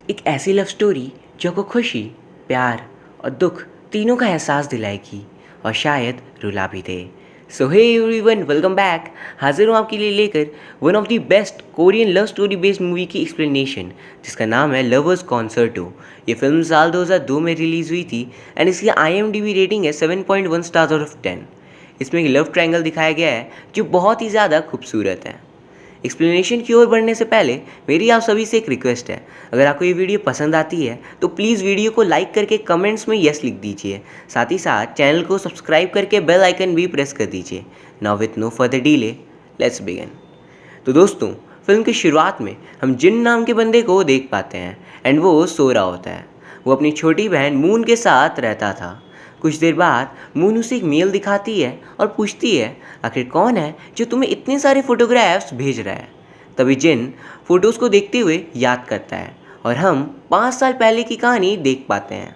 एक ऐसी love story जो को खुशी, प्यार और दुख तीनों का एहसास दिलाएगी और शायद रुला भी दे। सो हे एवरीवन, वेलकम बैक। हाजिर हूँ आपके लिए लेकर one of the best Korean love story based movie की एक्सप्लेनेशन, जिसका नाम है लवर्स कॉन्सर्टो। ये फिल्म साल 2002 में रिलीज़ हुई थी एंड इसकी IMDb रेटिंग है 7.1 स्टार्स आउट ऑफ 10। इसमें एक लव ट्रायंगल दिखाया गया है जो बहुत ही ज़्यादा खूबसूरत है। एक्सप्लेनेशन की ओर बढ़ने से पहले मेरी आप सभी से एक रिक्वेस्ट है, अगर आपको ये वीडियो पसंद आती है तो प्लीज़ वीडियो को लाइक करके कमेंट्स में यस लिख दीजिए। साथ ही साथ चैनल को सब्सक्राइब करके बेल आइकन भी प्रेस कर दीजिए। Now with no further delay, let's begin. तो दोस्तों, फिल्म की शुरुआत में हम जिन नाम के बंदे को देख पाते हैं एंड वो सो रहा होता है। वो अपनी छोटी बहन मून के साथ रहता था। कुछ देर बाद मून उसे एक मेल दिखाती है और पूछती है, आखिर कौन है जो तुम्हें इतने सारे फोटोग्राफ्स भेज रहा है। तभी जिन फोटोज़ को देखते हुए याद करता है और हम 5 साल पहले की कहानी देख पाते हैं।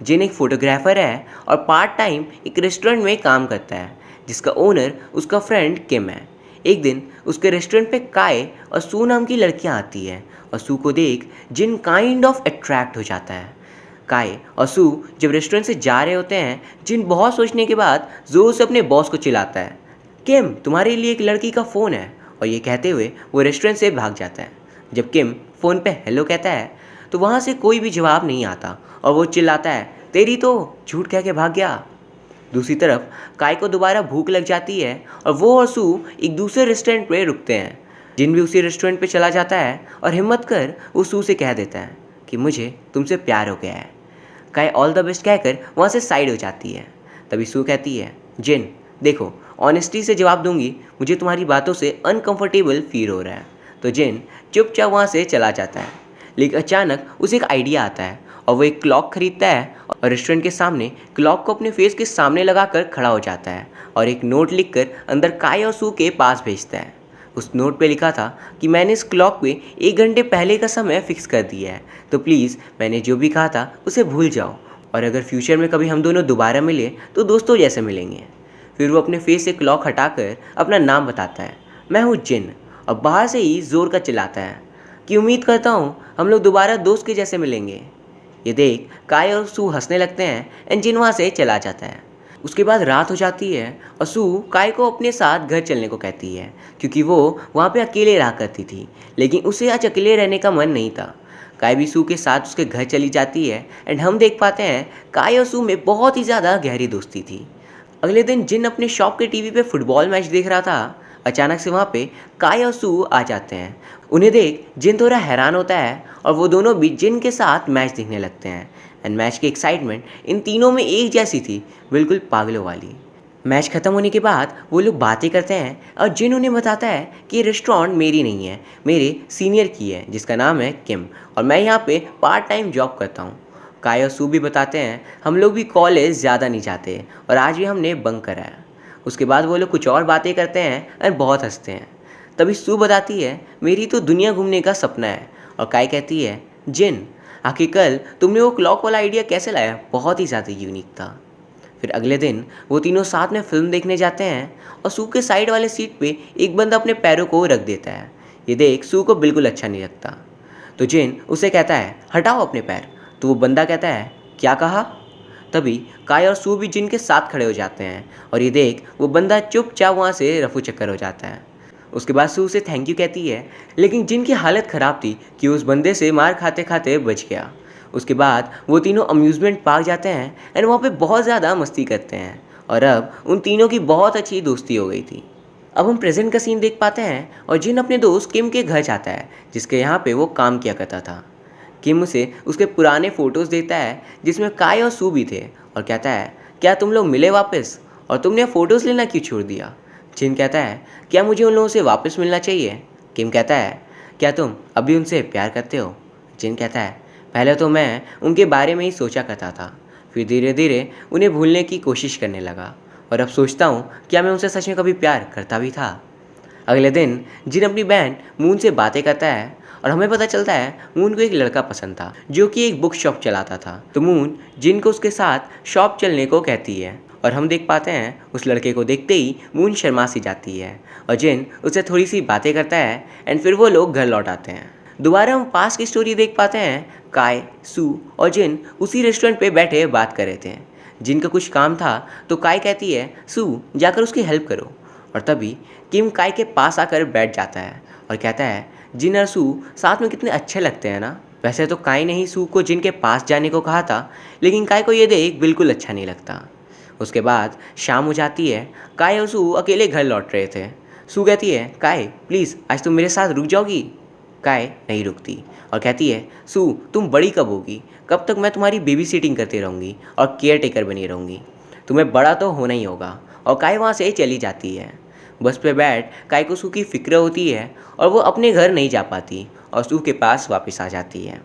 जिन एक फ़ोटोग्राफ़र है और पार्ट टाइम एक रेस्टोरेंट में काम करता है, जिसका ओनर उसका फ्रेंड किम है। एक दिन उसके रेस्टोरेंट पे काय और सू नाम की लड़कियां आती है और सू को देख जिन काइंड ऑफ अट्रैक्ट हो जाता है। काय और सू जब रेस्टोरेंट से जा रहे होते हैं, जिन बहुत सोचने के बाद जोर से अपने बॉस को चिल्लाता है, किम तुम्हारे लिए एक लड़की का फ़ोन है, और ये कहते हुए वो रेस्टोरेंट से भाग जाता है। जब किम फ़ोन पे हेलो कहता है तो वहाँ से कोई भी जवाब नहीं आता और वो चिल्लाता है, तेरी तो, झूठ कह के भाग गया। दूसरी तरफ काय को दोबारा भूख लग जाती है और वो और सू एक दूसरे रेस्टोरेंट पे रुकते हैं। जिन भी उसी रेस्टोरेंट पे चला जाता है और हिम्मत कर वो सू से कह देता है कि मुझे तुमसे प्यार हो गया है। काय ऑल द बेस्ट कहकर वहाँ से साइड हो जाती है। तभी सू कहती है, जिन देखो, ऑनेस्टी से जवाब दूंगी, मुझे तुम्हारी बातों से अनकंफर्टेबल फील हो रहा है। तो जिन चुपचाप वहाँ से चला जाता है। लेकिन अचानक उसे एक आइडिया आता है और वो एक क्लॉक खरीदता है और रेस्टोरेंट के सामने क्लॉक को अपने फेस के सामने लगाकर खड़ा हो जाता है और एक नोट लिखकर अंदर काय और सू के पास भेजता है। उस नोट पे लिखा था कि मैंने इस क्लॉक पे 1 घंटे पहले का समय फिक्स कर दिया है, तो प्लीज़ मैंने जो भी कहा था उसे भूल जाओ, और अगर फ्यूचर में कभी हम दोनों दोबारा मिले तो दोस्तों जैसे मिलेंगे। फिर वो अपने फेस से क्लॉक हटाकर अपना नाम बताता है, मैं हूँ जिन, और बाहर से ही जोर का चिल्लाता है कि उम्मीद करता हूँ हम लोग दोबारा दोस्त के जैसे मिलेंगे। ये देख काय और सू हंसने लगते हैं एंड जिन वहाँ से चला जाता है। उसके बाद रात हो जाती है और सू काय को अपने साथ घर चलने को कहती है, क्योंकि वो वहाँ पे अकेले रहा करती थी, लेकिन उसे आज अकेले रहने का मन नहीं था। काय भी सू के साथ उसके घर चली जाती है एंड हम देख पाते हैं काय और सू में बहुत ही ज़्यादा गहरी दोस्ती थी। अगले दिन जिन अपने शॉप के टीवी पे फुटबॉल मैच देख रहा था। अचानक से वहाँ पे काय और सू आ जाते हैं। उन्हें देख जिन थोड़ा हैरान होता है और वो दोनों भी जिन के साथ मैच देखने लगते हैं एंड मैच की एक्साइटमेंट इन तीनों में एक जैसी थी, बिल्कुल पागलों वाली। मैच ख़त्म होने के बाद वो लोग बातें करते हैं और जिन उन्हें बताता है कि ये रेस्टोरेंट मेरी नहीं है, मेरे सीनियर की है, जिसका नाम है किम, और मैं यहाँ पे पार्ट टाइम जॉब करता हूँ। काय और सू भी बताते हैं, हम लोग भी कॉलेज ज़्यादा नहीं जाते और आज भी हमने बंक करा है। उसके बाद वो लोग कुछ और बातें करते हैं और बहुत हंसते हैं। तभी सू बताती है, मेरी तो दुनिया घूमने का सपना है, और काय कहती है, जिन आखिर कल तुमने वो क्लॉक वाला आइडिया कैसे लाया, बहुत ही ज़्यादा यूनिक था। फिर अगले दिन वो तीनों साथ में फिल्म देखने जाते हैं और सू के साइड वाले सीट पे एक बंदा अपने पैरों को रख देता है। ये देख सू को बिल्कुल अच्छा नहीं लगता, तो जिन उसे कहता है, हटाओ अपने पैर। तो वो बंदा कहता है, क्या कहा? तभी काय और सू भी जिन के साथ खड़े हो जाते हैं और ये देख वो बंदा चुपचाप वहाँ से रफू चक्कर हो जाता है। उसके बाद सू उसे थैंक यू कहती है, लेकिन जिन की हालत ख़राब थी कि उस बंदे से मार खाते खाते बच गया। उसके बाद वो तीनों अम्यूज़मेंट पार्क जाते हैं एंड वहाँ पे बहुत ज़्यादा मस्ती करते हैं और अब उन तीनों की बहुत अच्छी दोस्ती हो गई थी। अब हम प्रेजेंट का सीन देख पाते हैं और जिन अपने दोस्त किम के घर जाता है, जिसके यहाँ पे वो काम किया करता था। किम उसे उसके पुराने फ़ोटोज़ देता है जिसमें काय और सू भी थे और कहता है, क्या तुम लोग मिले वापस, और तुमने फ़ोटोज़ लेना क्यों छोड़ दिया? जिन कहता है, क्या मुझे उन लोगों से वापस मिलना चाहिए? किम कहता है, क्या तुम अभी उनसे प्यार करते हो? जिन कहता है, पहले तो मैं उनके बारे में ही सोचा करता था, फिर धीरे धीरे उन्हें भूलने की कोशिश करने लगा, और अब सोचता हूँ क्या मैं उनसे सच में कभी प्यार करता भी था। अगले दिन जिन अपनी बहन मून से बातें करता है और हमें पता चलता है मून को एक लड़का पसंद था जो कि एक बुक शॉप चलाता था। तो मून जिन को उसके साथ शॉप चलने को कहती है और हम देख पाते हैं उस लड़के को देखते ही मून शर्मा सी जाती है और जिन उससे थोड़ी सी बातें करता है एंड फिर वो लोग घर लौट आते हैं। दोबारा हम पास की स्टोरी देख पाते हैं। काय, सू और जिन उसी रेस्टोरेंट पे बैठे बात कर रहे थे। जिन का कुछ काम था तो काय कहती है सू जाकर उसकी हेल्प करो, और तभी किम काय के पास आकर बैठ जाता है और कहता है जिन और सू साथ में कितने अच्छे लगते हैं ना। वैसे तो काय ने ही सू को जिन के पास जाने को कहा था, लेकिन काय को ये देख बिल्कुल अच्छा नहीं लगता। उसके बाद शाम हो जाती है। काय और सू अकेले घर लौट रहे थे। सू कहती है काय प्लीज़ आज तुम मेरे साथ रुक जाओगी। काय नहीं रुकती और कहती है सू तुम बड़ी कब होगी, कब तक मैं तुम्हारी बेबी सिटिंग करती रहूँगी और केयर टेकर बनी रहूँगी, तुम्हें बड़ा तो होना ही होगा। और काय वहाँ से चली जाती है। बस पे बैठ काय को सू की फिक्र होती है और वो अपने घर नहीं जा पाती और सू के पास वापस आ जाती है।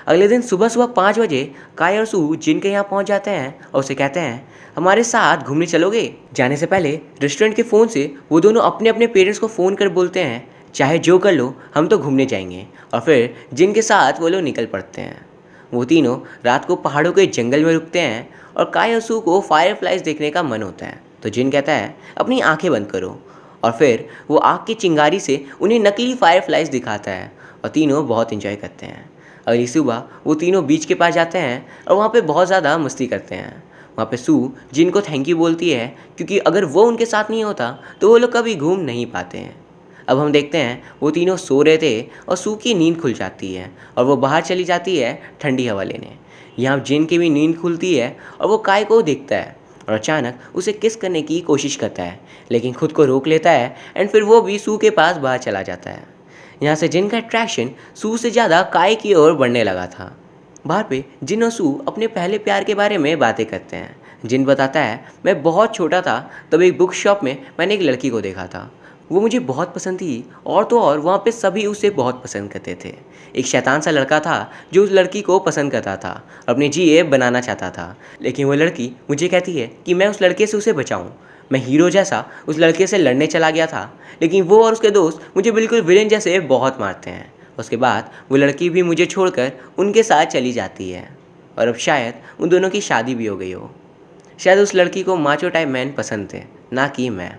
अगले दिन सुबह सुबह 5 बजे काय और सू जिन के यहाँ पहुँच जाते हैं और उसे कहते हैं हमारे साथ घूमने चलोगे। जाने से पहले रेस्टोरेंट के फ़ोन से वो दोनों अपने अपने पेरेंट्स को फ़ोन कर बोलते हैं चाहे जो कर लो हम तो घूमने जाएंगे, और फिर जिन के साथ वो लोग निकल पड़ते हैं। वो तीनों रात को पहाड़ों के जंगल में रुकते हैं और काय और सू को फायरफ्लाइज देखने का मन होता है, तो जिन कहता है अपनी आंखें बंद करो, और फिर वो आग की चिंगारी से उन्हें नकली फायरफ्लाइज दिखाता है और तीनों बहुत इंजॉय करते हैं। अगली सुबह वो तीनों बीच के पास जाते हैं और वहाँ पे बहुत ज़्यादा मस्ती करते हैं। वहाँ पे सू जिन को थैंक यू बोलती है क्योंकि अगर वो उनके साथ नहीं होता तो वो लोग कभी घूम नहीं पाते हैं। अब हम देखते हैं वो तीनों सो रहे थे और सू की नींद खुल जाती है और वो बाहर चली जाती है ठंडी हवा लेने। यहाँ जिन की भी नींद खुलती है और वो काय को देखता है और अचानक उसे किस करने की कोशिश करता है, लेकिन खुद को रोक लेता है एंड फिर वो भी सू के पास बाहर चला जाता है। यहाँ से जिन का अट्रैक्शन सू से ज़्यादा काय की ओर बढ़ने लगा था। बाहर पे जिन और सू अपने पहले प्यार के बारे में बातें करते हैं। जिन बताता है मैं बहुत छोटा था तब एक बुक शॉप में मैंने एक लड़की को देखा था, वो मुझे बहुत पसंद थी और तो और वहाँ पे सभी उसे बहुत पसंद करते थे। एक शैतान सा लड़का था जो उस लड़की को पसंद करता था और अपनी जीए बनाना चाहता था, लेकिन वो लड़की मुझे कहती है कि मैं उस लड़के से उसे बचाऊँ। मैं हीरो जैसा उस लड़के से लड़ने चला गया था, लेकिन वो और उसके दोस्त मुझे बिल्कुल विलेन जैसे बहुत मारते हैं। उसके बाद वो लड़की भी मुझे छोड़कर उनके साथ चली जाती है और अब शायद उन दोनों की शादी भी हो गई हो। शायद उस लड़की को माचो टाइप मैन पसंद थे, ना कि मैं।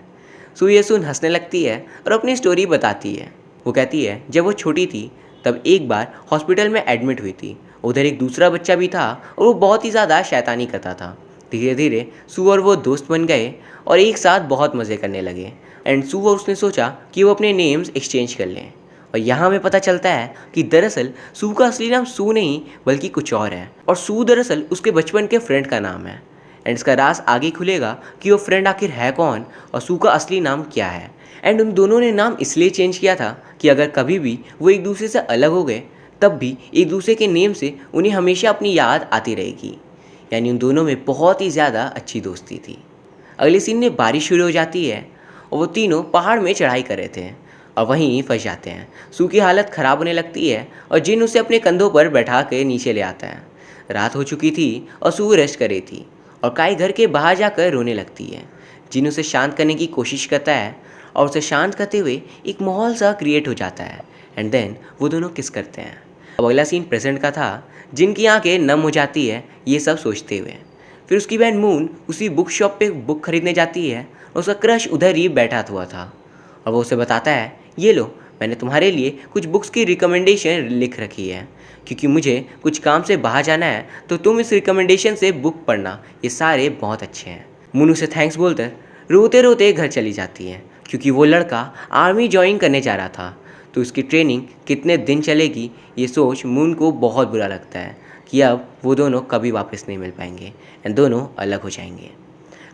सू ये सुन हंसने लगती है और अपनी स्टोरी बताती है। वो कहती है जब वो छोटी थी तब एक बार हॉस्पिटल में एडमिट हुई थी। उधर एक दूसरा बच्चा भी था और वो बहुत ही ज़्यादा शैतानी करता था। धीरे धीरे सू और वो दोस्त बन गए और एक साथ बहुत मज़े करने लगे एंड सू और उसने सोचा कि वो अपने नेम्स एक्सचेंज कर लें। और यहाँ हमें पता चलता है कि दरअसल सू का असली नाम सू नहीं बल्कि कुछ और है, और सू दरअसल उसके बचपन के फ्रेंड का नाम है। एंड इसका राज आगे खुलेगा कि वो फ्रेंड आखिर है कौन और सू का असली नाम क्या है। एंड उन दोनों ने नाम इसलिए चेंज किया था कि अगर कभी भी वो एक दूसरे से अलग हो गए तब भी एक दूसरे के नेम से उन्हें हमेशा अपनी याद आती रहेगी। यानी उन दोनों में बहुत ही ज़्यादा अच्छी दोस्ती थी। अगले सीन में बारिश शुरू हो जाती है और वो तीनों पहाड़ में चढ़ाई कर रहे थे और वहीं फंस जाते हैं। सू की हालत ख़राब होने लगती है और जिन उसे अपने कंधों पर बैठा के नीचे ले आता है। रात हो चुकी थी और सू रेस्ट कर रही थी और काय घर के बाहर जाकर रोने लगती है। जिन उसे शांत करने की कोशिश करता है और उसे शांत करते हुए एक माहौल सा क्रिएट हो जाता है एंड देन वो दोनों किस करते हैं। अब अगला सीन प्रेजेंट का था। जिनकी आंखें नम हो जाती है ये सब सोचते हुए। फिर उसकी बहन मून उसी बुक शॉप पे बुक खरीदने जाती है और उसका क्रश उधर ही बैठा हुआ था और वो उसे बताता है ये लो मैंने तुम्हारे लिए कुछ बुक्स की रिकमेंडेशन लिख रखी है, क्योंकि मुझे कुछ काम से बाहर जाना है तो तुम इस रिकमेंडेशन से बुक पढ़ना, ये सारे बहुत अच्छे हैं। मून उसे थैंक्स बोलकर रोते रोते घर चली जाती है क्योंकि वो लड़का आर्मी ज्वाइन करने जा रहा था, तो उसकी ट्रेनिंग कितने दिन चलेगी ये सोच मून को बहुत बुरा लगता है कि अब वो दोनों कभी वापस नहीं मिल पाएंगे एंड दोनों अलग हो जाएंगे।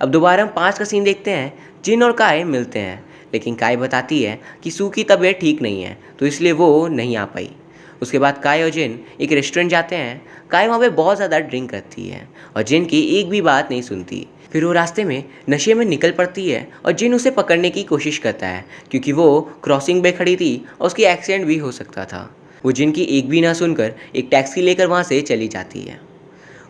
अब दोबारा हम 5 का सीन देखते हैं। जिन और काय मिलते हैं, लेकिन काय बताती है कि सू की तबीयत ठीक नहीं है तो इसलिए वो नहीं आ पाई। उसके बाद काय और जिन एक रेस्टोरेंट जाते हैं। काय वहाँ पे बहुत ज़्यादा ड्रिंक करती है और जिन की एक भी बात नहीं सुनती। फिर वो रास्ते में नशे में निकल पड़ती है और जिन उसे पकड़ने की कोशिश करता है क्योंकि वो क्रॉसिंग पे खड़ी थी और उसकी एक्सीडेंट भी हो सकता था। वो जिन की एक भी ना सुनकर एक टैक्सी लेकर वहाँ से चली जाती है।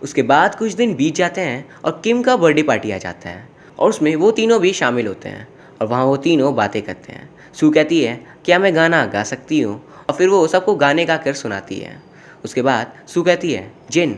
उसके बाद कुछ दिन बीत जाते हैं और किम का बर्थडे पार्टी आ जाता है और उसमें वो तीनों भी शामिल होते हैं और वहाँ वो तीनों बातें करते हैं। सू कहती है क्या मैं गाना गा सकती हूँ, और फिर वो सबको गाने गा कर सुनाती है। उसके बाद सू कहती है जिन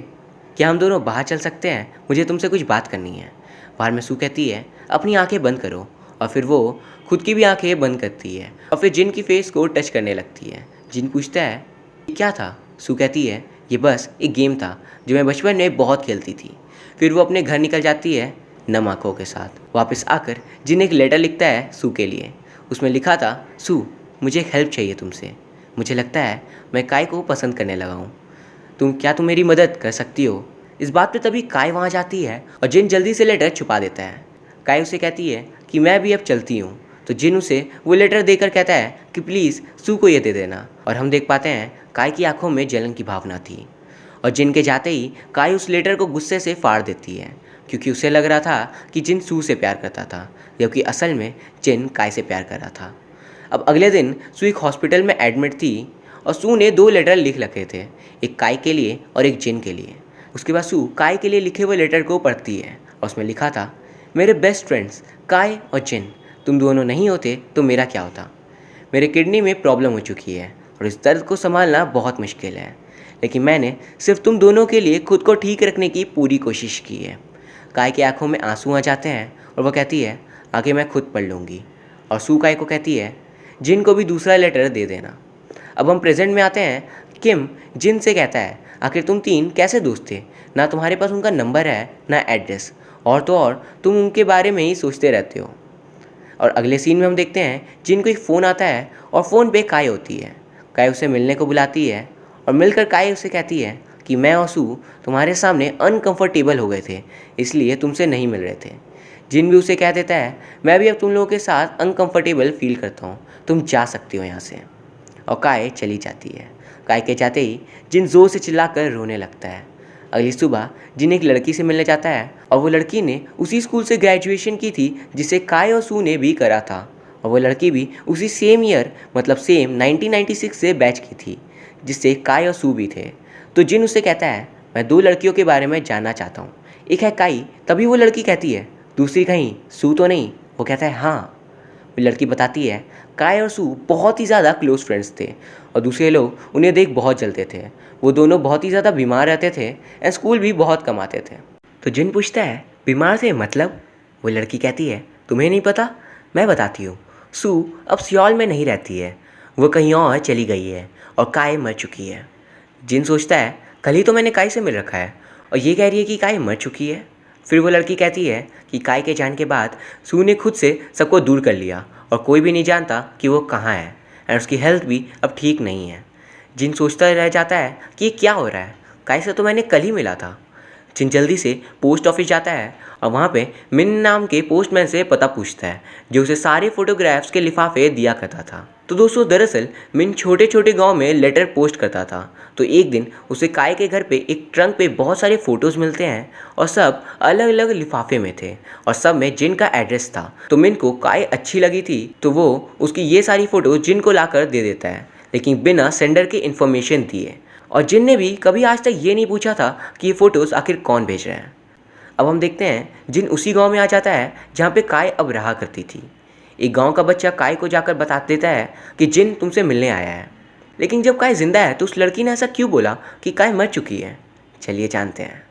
क्या हम दोनों बाहर चल सकते हैं, मुझे तुमसे कुछ बात करनी है। बाहर में सू कहती है अपनी आंखें बंद करो, और फिर वो खुद की भी आंखें बंद करती है और फिर जिन की फेस को टच करने लगती है। जिन पूछता है क्या था? सू कहती है, ये बस एक गेम था जो मैं बचपन में बहुत खेलती थी। फिर वो अपने घर निकल जाती है नम आँखों के साथ। वापस आकर जिन एक लेटर लिखता है सू के लिए। उसमें लिखा था, सू मुझे एक हेल्प चाहिए तुमसे। मुझे लगता है मैं काय को पसंद करने लगा हूँ। तुम मेरी मदद कर सकती हो? इस बात पे तभी काय वहाँ जाती है और जिन जल्दी से लेटर छुपा देता है। काय उसे कहती है कि मैं भी अब चलती हूँ। तो जिन उसे वो लेटर देकर कहता है कि प्लीज़ सू को ये दे देना। और हम देख पाते हैं काय की आंखों में जलन की भावना थी। और जिन के जाते ही काय उस लेटर को गुस्से से फाड़ देती है, क्योंकि उसे लग रहा था कि जिन सू से प्यार करता था, जबकि असल में जिन काय से प्यार कर रहा था। अब अगले दिन सू एक हॉस्पिटल में एडमिट थी और सू ने 2 लेटर लिख रखे थे, एक काय के लिए और एक जिन के लिए। उसके बाद सू काय के लिए लिखे हुए लेटर को पढ़ती है और उसमें लिखा था, मेरे बेस्ट फ्रेंड्स काय और जिन, तुम दोनों नहीं होते तो मेरा क्या होता। मेरे किडनी में प्रॉब्लम हो चुकी है और इस दर्द को संभालना बहुत मुश्किल है, लेकिन मैंने सिर्फ तुम दोनों के लिए खुद को ठीक रखने की पूरी कोशिश की है। काय की आंखों में आंसू आ जाते हैं और वह कहती है, आगे मैं खुद पढ़ लूँगी। और सू काय को कहती है, जिन को भी दूसरा लेटर दे देना। अब हम प्रेजेंट में आते हैं। किम जिन से कहता है, आखिर तुम 3 कैसे दोस्त थे? ना तुम्हारे पास उनका नंबर है ना एड्रेस, और तो और तुम उनके बारे में ही सोचते रहते हो। और अगले सीन में हम देखते हैं जिन को एक फ़ोन आता है और फ़ोन पे काय होती है। काय उसे मिलने को बुलाती है और मिलकर काय उसे कहती है कि मैं और सू तुम्हारे सामने अनकंफर्टेबल हो गए थे, इसलिए तुमसे नहीं मिल रहे थे। जिन भी उसे कह देता है, मैं भी अब तुम लोगों के साथ अनकंफर्टेबल फील करता हूँ, तुम जा सकती हो यहाँ से। और काय चली जाती है। काय के जाते ही जिन जोर से चिल्लाकर रोने लगता है। अगली सुबह जिन एक लड़की से मिलने जाता है और वो लड़की ने उसी स्कूल से ग्रेजुएशन की थी जिसे काय और सू ने भी करा था। और वो लड़की भी उसी सेम ईयर मतलब सेम 1996 से बैच की थी जिससे काय और सू भी थे। तो जिन उससे कहता है, मैं 2 लड़कियों के बारे में जानना चाहता हूँ। एक है काई, तभी वो लड़की कहती है, दूसरी कहीं सू तो नहीं? वो कहता है हाँ। वो लड़की बताती है, काय और सू बहुत ही ज़्यादा क्लोज फ्रेंड्स थे और दूसरे लोग उन्हें देख बहुत जलते थे। वो दोनों बहुत ही ज़्यादा बीमार रहते थे एंड स्कूल भी बहुत कम आते थे। तो जिन पूछता है, बीमार थे मतलब? वो लड़की कहती है, तुम्हें नहीं पता? मैं बताती हूँ। सू अब सियोल में नहीं रहती है, वो कहीं और चली गई है और काय मर चुकी है। जिन सोचता है, कल ही तो मैंने काय से मिल रखा है और ये कह रही है कि काय मर चुकी है। फिर वो लड़की कहती है कि काय के जाने के बाद सू ने खुद से सबको दूर कर लिया और कोई भी नहीं जानता कि वो कहाँ है एंड उसकी हेल्थ भी अब ठीक नहीं है। जिन सोचता रह जाता है कि ये क्या हो रहा है, काय से तो मैंने कल ही मिला था। जिन जल्दी से पोस्ट ऑफिस जाता है और वहाँ पे मिन नाम के पोस्टमैन से पता पूछता है जो उसे सारे फोटोग्राफ्स के लिफाफे दिया करता था। तो दोस्तों दरअसल मिन छोटे छोटे गांव में लेटर पोस्ट करता था। तो एक दिन उसे काय के घर पे एक ट्रंक पे बहुत सारे फ़ोटोज़ मिलते हैं और सब अलग अलग लिफाफे में थे और सब में जिन का एड्रेस था। तो मिन को काय अच्छी लगी थी तो वो उसकी ये सारी फ़ोटोज़ जिन को ला कर दे देता है, लेकिन बिना सेंडर के इन्फॉर्मेशन दिए। और जिन ने भी कभी आज तक ये नहीं पूछा था कि ये फ़ोटोज़ आखिर कौन भेज रहे हैं। अब हम देखते हैं जिन उसी गांव में आ जाता है जहाँ पे काय अब रहा करती थी। एक गांव का बच्चा काय को जाकर बता देता है कि जिन तुमसे मिलने आया है। लेकिन जब काय जिंदा है तो उस लड़की ने ऐसा क्यों बोला कि काय मर चुकी है? चलिए जानते हैं।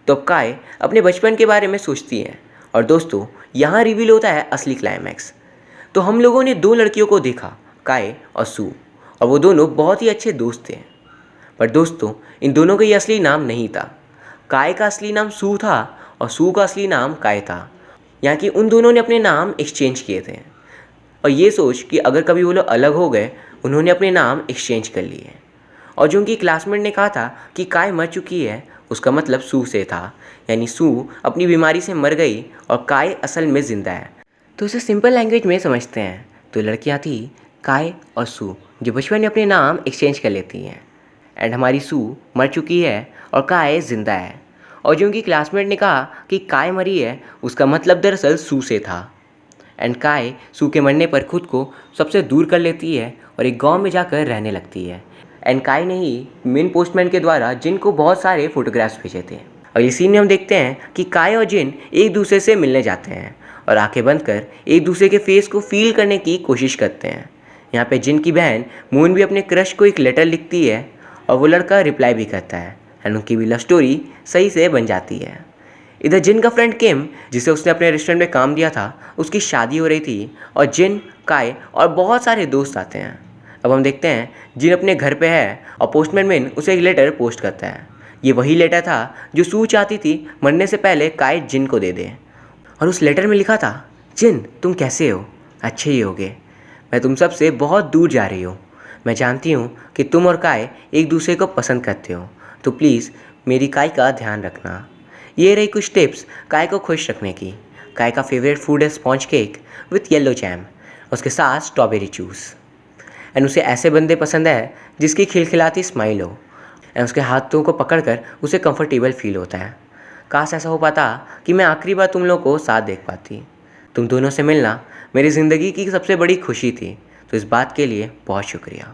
तो अब काय अपने बचपन के बारे में सोचती है और दोस्तों यहाँ रिवील होता है असली क्लाइमैक्स। तो हम लोगों ने 2 लड़कियों को देखा, काय और सू, और वो दोनों बहुत ही अच्छे दोस्त थे। पर दोस्तों इन दोनों का ये असली नाम नहीं था। काय का असली नाम सू था और सू का असली नाम काय था। यहाँ कि उन दोनों ने अपने नाम एक्सचेंज किए थे और ये सोच कि अगर कभी वो लोग अलग हो गए उन्होंने अपने नाम एक्सचेंज कर लिए। और जो उनकी क्लासमेट ने कहा था कि काय मर चुकी है उसका मतलब सू से था, यानी सू अपनी बीमारी से मर गई और काय असल में ज़िंदा है। तो उसे सिंपल लैंग्वेज में समझते हैं। तो लड़कियाँ थी काय और सू जो बचपन में अपने नाम एक्सचेंज कर लेती हैं एंड हमारी सू मर चुकी है और काय ज़िंदा है। और जो उनकी क्लासमेट ने कहा कि काय मरी है उसका मतलब दरअसल सू से था एंड काय सू के मरने पर खुद को सबसे दूर कर लेती है और एक गांव में जाकर रहने लगती है। एंड काय ने ही मिन पोस्टमैन के द्वारा जिन को बहुत सारे फोटोग्राफ्स भेजे थे। और इस सीन में हम देखते हैं कि काय और जिन एक दूसरे से मिलने जाते हैं और आंखें बंद कर एक दूसरे के फेस को फील करने की कोशिश करते हैं। यहाँ पे जिन की बहन मून भी अपने क्रश को एक लेटर लिखती है और वो लड़का रिप्लाई भी करता है एंड उनकी भी लव स्टोरी सही से बन जाती है। इधर जिन का फ्रेंड किम जिसे उसने अपने रेस्टोरेंट में काम दिया था उसकी शादी हो रही थी और जिन, काय और बहुत सारे दोस्त आते हैं। अब हम देखते हैं जिन अपने घर पे है और पोस्टमैन मिन उसे एक लेटर पोस्ट करता है। ये वही लेटर था जो सू चाहती थी मरने से पहले काई जिन को दे दे। और उस लेटर में लिखा था, जिन तुम कैसे हो, अच्छे ही होगे। मैं तुम सब से बहुत दूर जा रही हूँ। मैं जानती हूँ कि तुम और काय एक दूसरे को पसंद करते हो, तो प्लीज़ मेरी काय का ध्यान रखना। ये रही कुछ टिप्स काय को खुश रखने की। काय का फेवरेट फूड है sponge cake with yellow jam, उसके साथ स्ट्रॉबेरी जूस। एंड उसे ऐसे बंदे पसंद है जिसकी खिलखिलाती स्माइल हो एंड उसके हाथों को पकड़कर उसे कंफर्टेबल फील होता है। काश ऐसा हो पाता कि मैं आखिरी बार तुम लोग को साथ देख पाती। तुम दोनों से मिलना मेरी ज़िंदगी की सबसे बड़ी खुशी थी, तो इस बात के लिए बहुत शुक्रिया।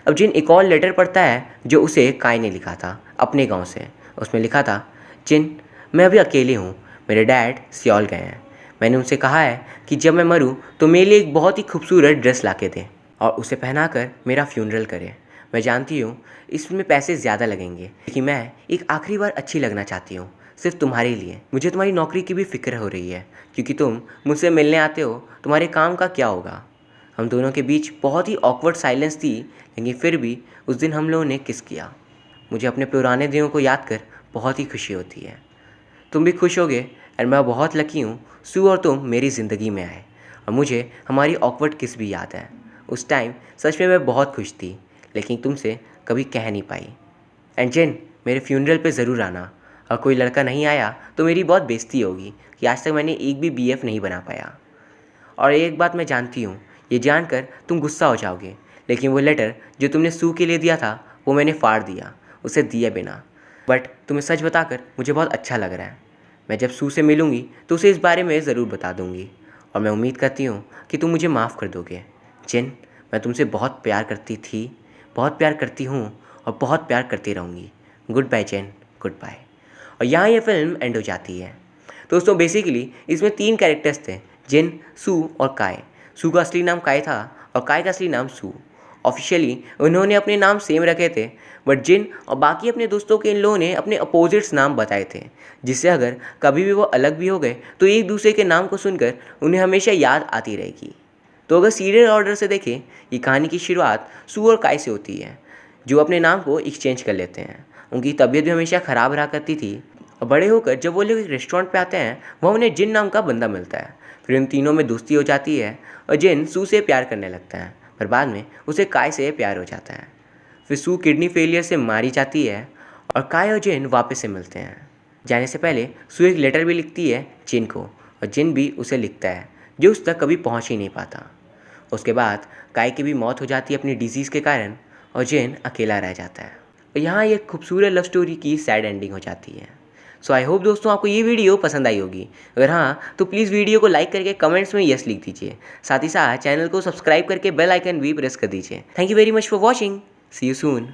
अब जिन एक और लेटर पढ़ता है जो उसे काय ने लिखा था अपने गांव से। उसमें लिखा था, जिन मैं अभी अकेली हूँ, मेरे डैड सियोल गए हैं। मैंने उनसे कहा है कि जब मैं मरूँ तो मेरे लिए एक बहुत ही खूबसूरत ड्रेस ला के दें और उसे पहनाकर मेरा फ्यूनरल करें। मैं जानती हूँ इसमें पैसे ज़्यादा लगेंगे, लेकिन मैं एक आखिरी बार अच्छी लगना चाहती हूँ, सिर्फ तुम्हारे लिए। मुझे तुम्हारी नौकरी की भी फिक्र हो रही है, क्योंकि तुम मुझसे मिलने आते हो, तुम्हारे काम का क्या होगा। हम दोनों के बीच बहुत ही ऑकवर्ड साइलेंस थी, लेकिन फिर भी उस दिन हम लोगों ने किस किया। मुझे अपने पुराने दिनों को याद कर बहुत ही खुशी होती है। तुम भी खुश होगे एंड मैं बहुत लकी हूँ सू और तुम मेरी ज़िंदगी में आए। और मुझे हमारी ऑकवर्ड किस भी याद है। उस टाइम सच में मैं बहुत खुश थी, लेकिन तुमसे कभी कह नहीं पाई। एंड जिन मेरे फ्यूनरल पे ज़रूर आना, और कोई लड़का नहीं आया तो मेरी बहुत बेइज्जती होगी कि आज तक मैंने एक भी बीएफ नहीं बना पाया। और एक बात मैं जानती हूँ, ये जानकर तुम गुस्सा हो जाओगे, लेकिन वो लेटर जो तुमने सू के लिए दिया था वो मैंने फाड़ दिया, उसे दिए बिना। बट तुम्हें सच बताकर मुझे बहुत अच्छा लग रहा है। मैं जब सू से मिलूँगी तो उसे इस बारे में ज़रूर बता दूँगी, और मैं उम्मीद करती हूँ कि तुम मुझे माफ़ कर दोगे। जिन मैं तुमसे बहुत प्यार करती थी, बहुत प्यार करती हूँ और बहुत प्यार करती रहूँगी। गुड बाय जिन, गुड बाय। और यहाँ ये फिल्म एंड हो जाती है। दोस्तों बेसिकली इसमें 3 कैरेक्टर्स थे, जिन, सू और काय। सू का असली नाम काय था और काय का असली नाम सू। ऑफिशियली उन्होंने अपने नाम सेम रखे थे, बट जिन और बाकी अपने दोस्तों के इन लोगों ने अपने अपोजिट्स नाम बताए थे, जिससे अगर कभी भी वो अलग भी हो गए तो एक दूसरे के नाम को सुनकर उन्हें हमेशा याद आती रहेगी। तो अगर सीरियल ऑर्डर से देखें, ये कहानी की शुरुआत सू और काय से होती है, जो अपने नाम को एक्सचेंज कर लेते हैं। उनकी तबीयत भी हमेशा ख़राब रहा करती थी, और बड़े होकर जब वो लोग एक रेस्टोरेंट पे आते हैं, वहाँ उन्हें जिन नाम का बंदा मिलता है। फिर उन तीनों में दोस्ती हो जाती है और जिन सू से प्यार करने लगता है, पर बाद में उसे काय से प्यार हो जाता है। फिर सू किडनी फेलियर से मारी जाती है और काय और जिन वापस से मिलते हैं। जाने से पहले सू एक लेटर भी लिखती है जिन को, और जिन भी उसे लिखता है, जो उस तक कभी पहुंच ही नहीं पाता। उसके बाद काय की भी मौत हो जाती है अपनी डिजीज़ के कारण, और जिन अकेला रह जाता है। और यहाँ एक खूबसूरत लव स्टोरी की सैड एंडिंग हो जाती है। सो आई होप दोस्तों आपको ये वीडियो पसंद आई होगी। अगर हाँ तो प्लीज़ वीडियो को लाइक करके कमेंट्स में यस लिख दीजिए। साथ ही साथ चैनल को सब्सक्राइब करके बेल आइकन भी प्रेस कर दीजिए। Thank you very much for watching. See you soon.